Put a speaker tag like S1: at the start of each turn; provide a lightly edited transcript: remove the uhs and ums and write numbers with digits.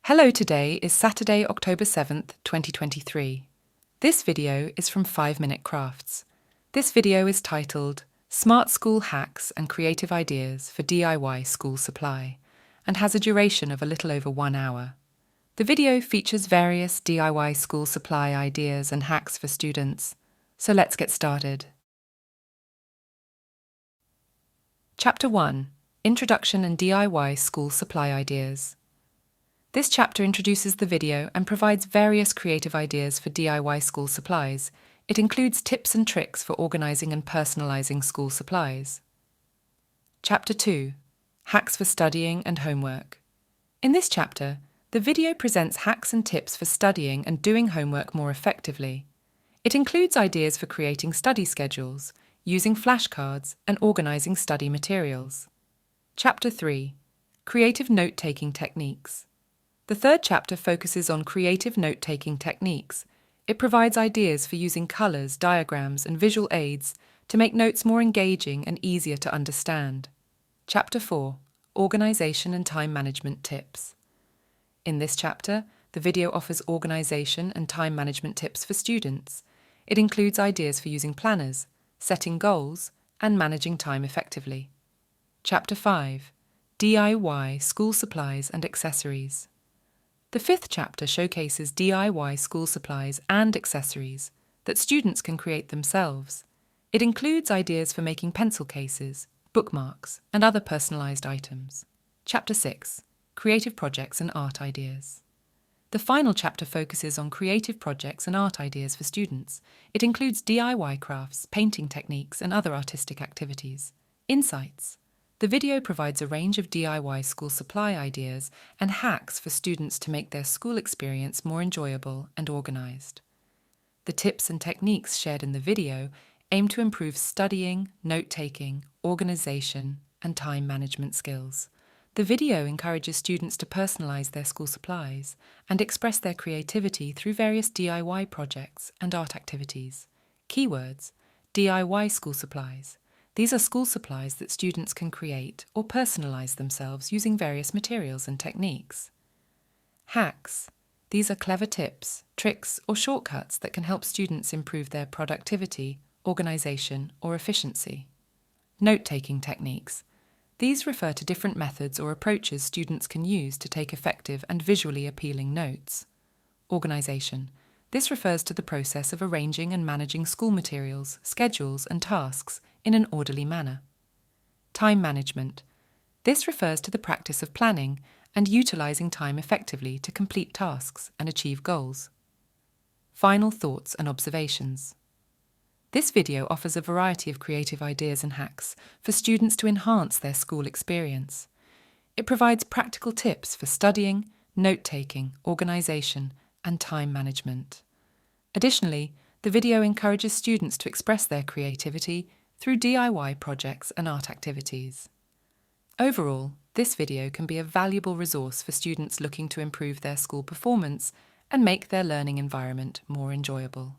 S1: Hello, today is Saturday, October 7th, 2023. This video is from 5 Minute Crafts. This video is titled Smart School Hacks and Creative Ideas for DIY School Supply and has a duration of a little over 1 hour. The video features various DIY school supply ideas and hacks for students. So let's get started. Chapter 1: Introduction and DIY School Supply Ideas. This chapter introduces the video and provides various creative ideas for DIY school supplies. It includes tips and tricks for organizing and personalizing school supplies. Chapter 2: Hacks for Studying and Homework. In this chapter, the video presents hacks and tips for studying and doing homework more effectively. It includes ideas for creating study schedules, using flashcards, and organizing study materials. Chapter 3: Creative Note-Taking Techniques. The third chapter focuses on creative note-taking techniques. It provides ideas for using colors, diagrams, and visual aids to make notes more engaging and easier to understand. Chapter 4: Organization and Time Management Tips. In this chapter, the video offers organization and time management tips for students. It includes ideas for using planners, setting goals, and managing time effectively. Chapter 5: DIY School Supplies and Accessories. The fifth chapter showcases DIY school supplies and accessories that students can create themselves. It includes ideas for making pencil cases, bookmarks, and other personalized items. Chapter 6: Creative Projects and Art Ideas. The final chapter focuses on creative projects and art ideas for students. It includes DIY crafts, painting techniques, and other artistic activities. Insights. The video provides a range of DIY school supply ideas and hacks for students to make their school experience more enjoyable and organized. The tips and techniques shared in the video aim to improve studying, note-taking, organization, and time management skills. The video encourages students to personalize their school supplies and express their creativity through various DIY projects and art activities. Keywords: DIY school supplies. These are school supplies that students can create or personalize themselves using various materials and techniques. Hacks. These are clever tips, tricks, or shortcuts that can help students improve their productivity, organization, or efficiency. Note-taking techniques. These refer to different methods or approaches students can use to take effective and visually appealing notes. Organization. This refers to the process of arranging and managing school materials, schedules, and tasks in an orderly manner. Time management. This refers to the practice of planning and utilizing time effectively to complete tasks and achieve goals. Final thoughts and observations. This video offers a variety of creative ideas and hacks for students to enhance their school experience. It provides practical tips for studying, note-taking, organization, and time management. Additionally, the video encourages students to express their creativity through DIY projects and art activities. Overall, this video can be a valuable resource for students looking to improve their school performance and make their learning environment more enjoyable.